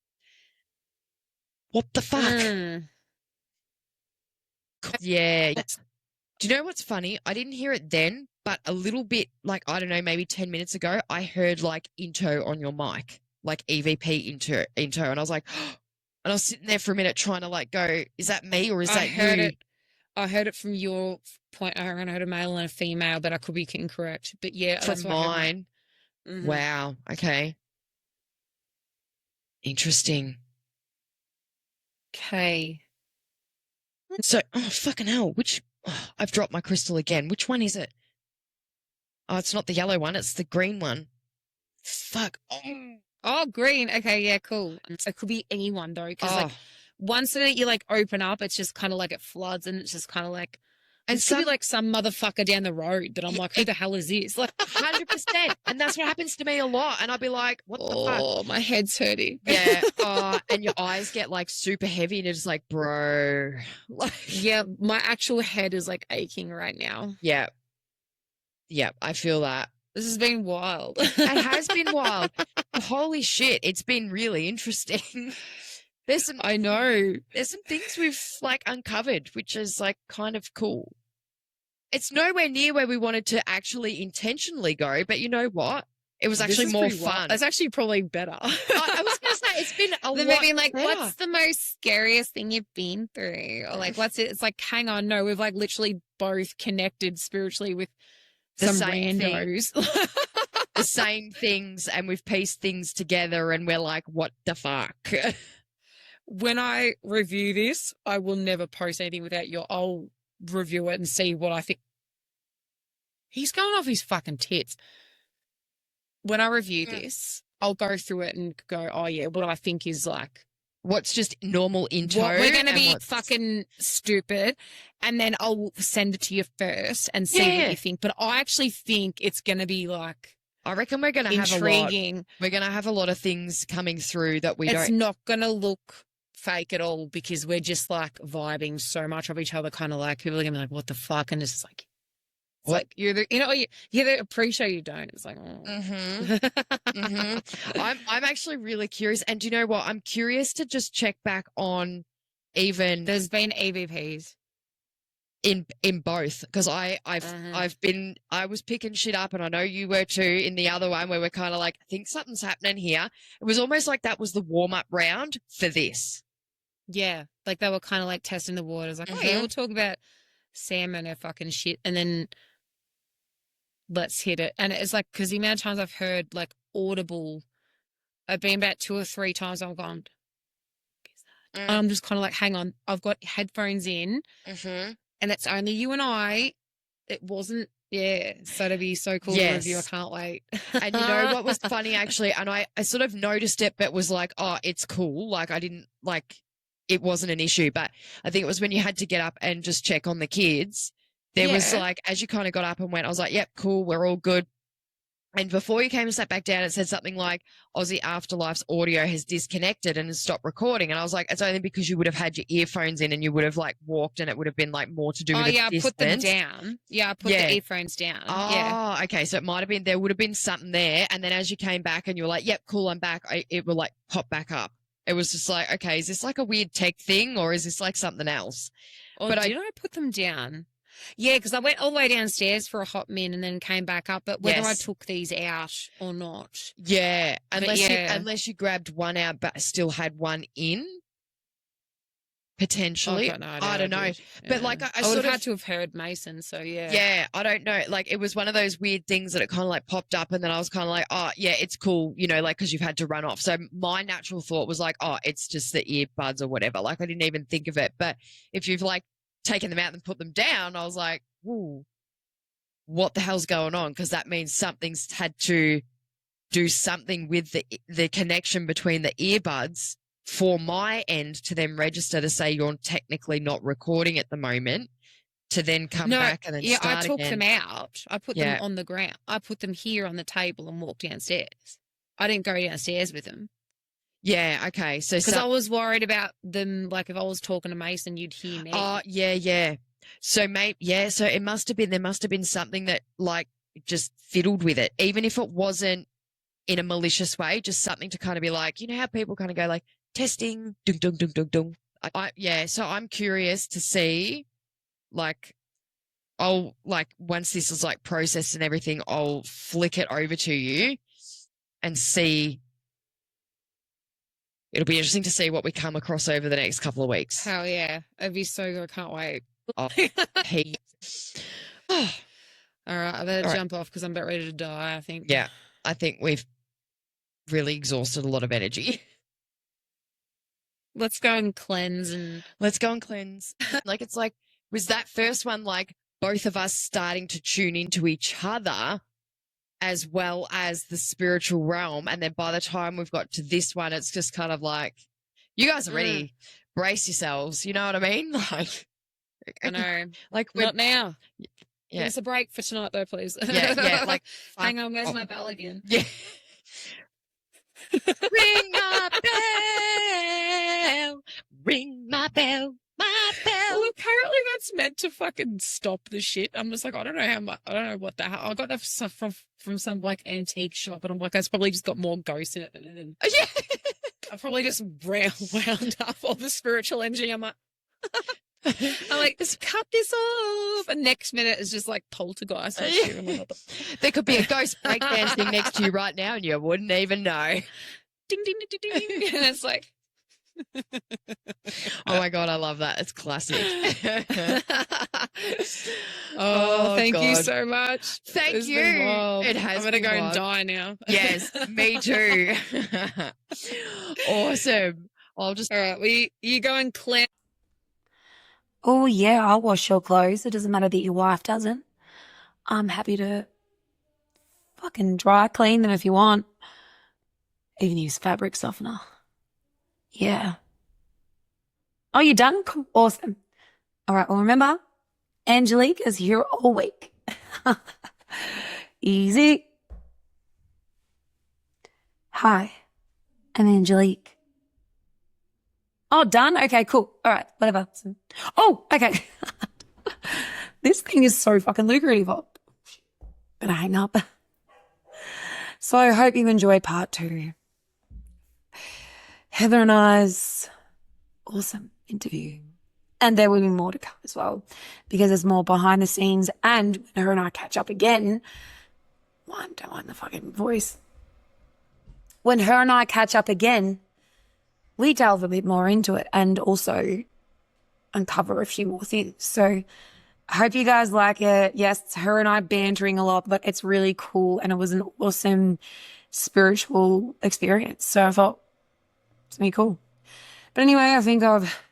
what the fuck? Yeah. Do you know what's funny? I didn't hear it then, but a little bit, like, I don't know, maybe 10 minutes ago, I heard like into on your mic, like EVP into, and I was like, and I was sitting there for a minute trying to like go, is that me or is that you? I heard it from your point. I heard a male and a female, but I could be incorrect. But yeah, that's From what I heard. mine. Mhm. Wow. Okay. Interesting. Okay. So, oh, fucking hell. I've dropped my crystal again. Which one is it? Oh, it's not the yellow one. It's the green one. Fuck. Oh, green. Okay, yeah, cool. It could be anyone though, because like once that you like open up, it's just kind of like it floods, and it's just kind of like, and this could be like some motherfucker down the road that I'm like, who the hell is this? Like 100%. And that's what happens to me a lot. And I'll be like, what the fuck? Oh, my head's hurting. Yeah. And your eyes get like super heavy and you're just like, bro. Like, yeah, my actual head is like aching right now. Yeah. Yeah, I feel that. This has been wild. It has been wild. Holy shit. It's been really interesting. I know. There's some things we've like uncovered, which is like kind of cool. It's nowhere near where we wanted to actually intentionally go, but you know what? It was actually more fun. It's actually probably better. I was going to say, it's been a lot maybe like, better. what's the most scariest thing you've been through? Or like, what's it? It's like, hang on, no, we've like literally both connected spiritually with some randos. The same things, and we've pieced things together, and we're like, what the fuck? When I review this, I will never post anything without I'll review it and see what I think. He's going off his fucking tits. When I review this, I'll go through it and go, oh yeah, what I think is like, what's just normal into. We're going to be fucking stupid. And then I'll send it to you first and see what you think. But I actually think it's going to be like, I reckon we're going to have intriguing. We're going to have a lot of things coming through that it's not going to look fake at all, because we're just like vibing so much of each other, kind of like people are going to be like, what the fuck? And it's like, like you either appreciate or you don't. It's like, I'm actually really curious. And do you know what? I'm curious to just check back on even. There's been EVPs. In both, because I was picking shit up, and I know you were too in the other one, where we're kind of like, I think something's happening here. It was almost like that was the warm-up round for this. Yeah, like they were kind of like testing the waters, like, oh yeah, we'll talk about Sam and her fucking shit, and then let's hit it. And it's like, because the amount of times I've heard like audible, I've been about 2 or 3 times I've gone, and I'm just kind of like, hang on, I've got headphones in. And it's only you and I. It wasn't, so it'd be so cool to review. I can't wait. And you know what was funny, actually? And I sort of noticed it, but was like, oh, it's cool. Like, I didn't, like, it wasn't an issue. But I think it was when you had to get up and just check on the kids. There was like, as you kind of got up and went, I was like, yep, cool, we're all good. And before you came and sat back down, it said something like, Aussie Afterlife's audio has disconnected and has stopped recording. And I was like, it's only because you would have had your earphones in and you would have like walked, and it would have been like more to do with the distance. I put them down. Yeah, I put the earphones down. Oh, okay. So it might have been, there would have been something there. And then as you came back and you were like, yep, cool, I'm back, it will like pop back up. It was just like, okay, is this like a weird tech thing, or is this like something else? But did I put them down? Yeah, because I went all the way downstairs for a hot min and then came back up. But whether I took these out or not. Yeah, unless you grabbed one out but still had one in, potentially. I don't know. But like I would sort have had to have heard Mason, so yeah. Yeah, I don't know. Like, it was one of those weird things that it kind of like popped up, and then I was kind of like, oh, yeah, it's cool, you know, like, because you've had to run off. So my natural thought was like, oh, it's just the earbuds or whatever. Like, I didn't even think of it. But if you've like taken them out and put them down, I was like, ooh, what the hell's going on? Because that means something's had to do something with the connection between the earbuds for my end to then register to say you're technically not recording at the moment, to then come back and then start I took again. them out. I put them on the ground. I put them here on the table and walked downstairs. I didn't go downstairs with them Yeah, okay. So because I was worried about them. Like if I was talking to Mason, you'd hear me. Oh, yeah. So so there must have been something that like just fiddled with it, even if it wasn't in a malicious way, just something to kind of be like, you know how people kind of go like testing, dung, dung, dung, dung, dung. Yeah, so I'm curious to see, like, I'll like once this is like processed and everything, I'll flick it over to you and see. It'll be interesting to see what we come across over the next couple of weeks. Hell yeah. It'd be so good. I can't wait. Oh, he. All right. I better All right. jump off because I'm about ready to die, I think. Yeah, I think we've really exhausted a lot of energy. Let's go and cleanse and Let's go and cleanse. Like, it's like, was that first one like both of us starting to tune into each other as well as the spiritual realm? And then by the time we've got to this one, it's just kind of like, you guys are ready. Brace yourselves. You know what I mean? Like, I know. like we're Not now. Yeah. Give us a break for tonight, though, please. Yeah. Like, hang on, where's my bell again? Yeah. Ring my bell. Ring my bell. My bell. Well, apparently that's meant to fucking stop the shit. I'm just like, I don't know how much. I don't know what the hell. I got that stuff from some like antique shop, and I'm like, it's probably just got more ghosts in it. And Yeah. I probably just wound up all the spiritual energy. I'm like, just cut this off. And next minute is just like poltergeist. There could be a ghost breakdancing next to you right now, and you wouldn't even know. Ding, ding, ding, ding, ding. And it's like, oh my God, I love that. It's classic. Thank you God. so much. Thank It's you. been wild. It has I'm going to been go wild. and die now. Yes, me too. Awesome. I'll just. All right. You go and cleanse. Oh, yeah, I'll wash your clothes. It doesn't matter that your wife doesn't. I'm happy to fucking dry clean them if you want. Even use fabric softener. Yeah. Oh, you done? Cool. Awesome. All right, well, remember, Angelique is here all week. Easy. Hi, I'm Angelique. Oh, done? Okay, cool. All right, whatever. Oh, okay. This thing is so fucking lucrative. Better hang up. So I hope you enjoyed part 2. Heather and I's awesome interview. And there will be more to come as well because there's more behind the scenes. And when her and I catch up again, don't mind the fucking voice. When her and I catch up again, we delve a bit more into it and also uncover a few more things. So I hope you guys like it. Yes, it's her and I bantering a lot, but it's really cool and it was an awesome spiritual experience. So I thought it's going to be cool. But anyway, I think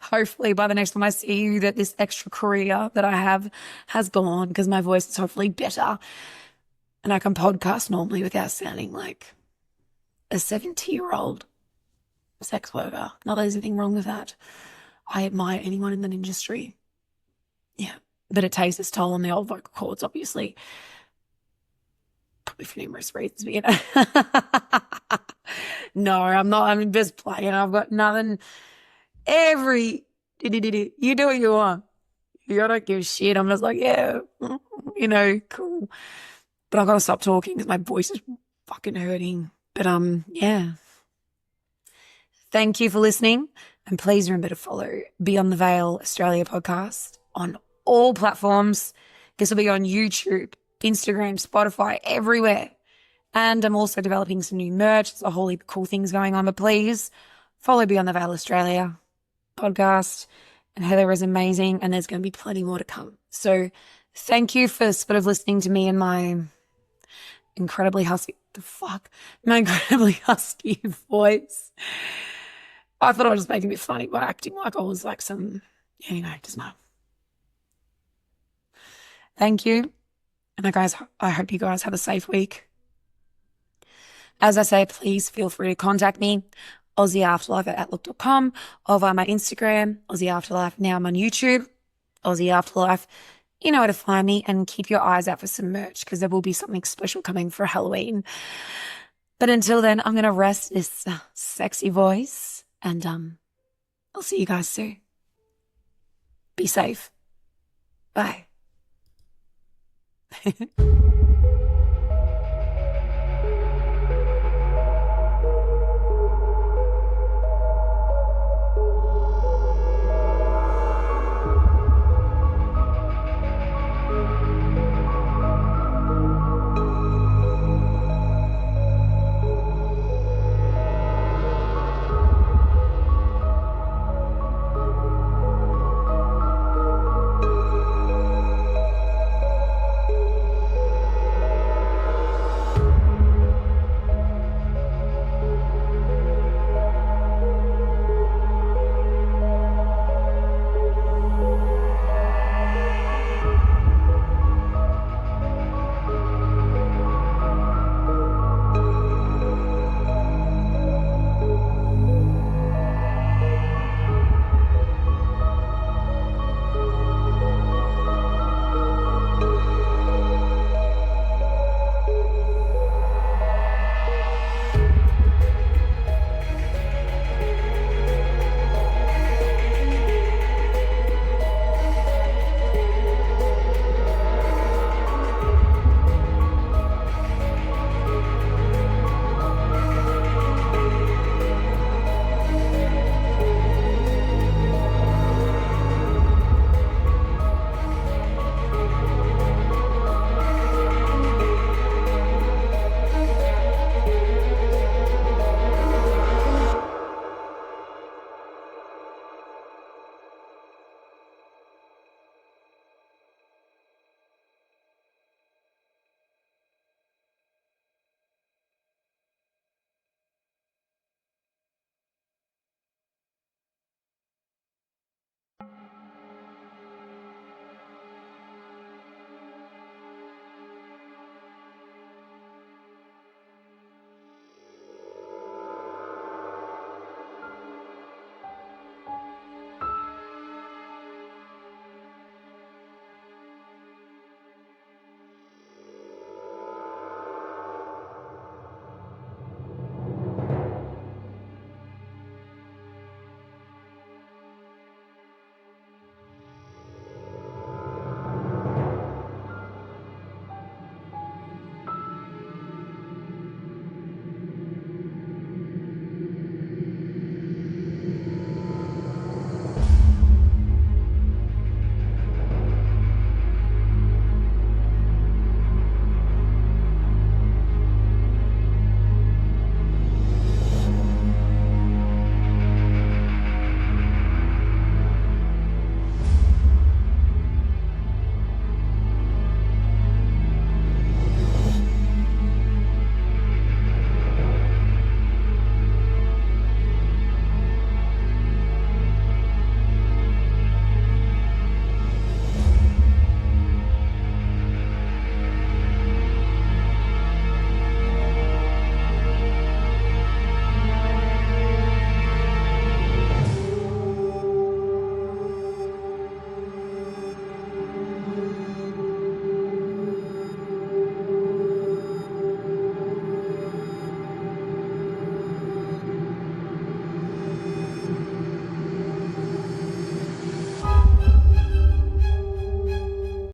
hopefully by the next time I see you that this extra career that I have has gone because my voice is hopefully better and I can podcast normally without sounding like a 70-year-old sex worker. Not that there's anything wrong with that. I admire anyone in that industry. Yeah. But it takes its toll on the old vocal cords, obviously. Probably for numerous reasons, but you know. No, I'm not. I'm just playing. I've got nothing. You do what you want. You don't give a shit. I'm just like, yeah, you know, cool. But I've got to stop talking because my voice is fucking hurting. But yeah. Thank you for listening. And please remember to follow Beyond the Veil Australia podcast on all platforms. This will be on YouTube, Instagram, Spotify, everywhere. And I'm also developing some new merch. There's a whole heap of cool things going on. But please follow Beyond the Veil Australia podcast. And Heather is amazing. And there's going to be plenty more to come. So thank you for sort of listening to me and my incredibly husky voice. I thought I was just making it funny by acting like I was like some, anyway, doesn't matter. Thank you. And I hope you guys have a safe week. As I say, please feel free to contact me, aussieafterlife@outlook.com, or via my Instagram, aussieafterlife. Now I'm on YouTube, aussieafterlife. You know where to find me, and keep your eyes out for some merch because there will be something special coming for Halloween. But until then, I'm going to rest this sexy voice and I'll see you guys soon. Be safe. Bye.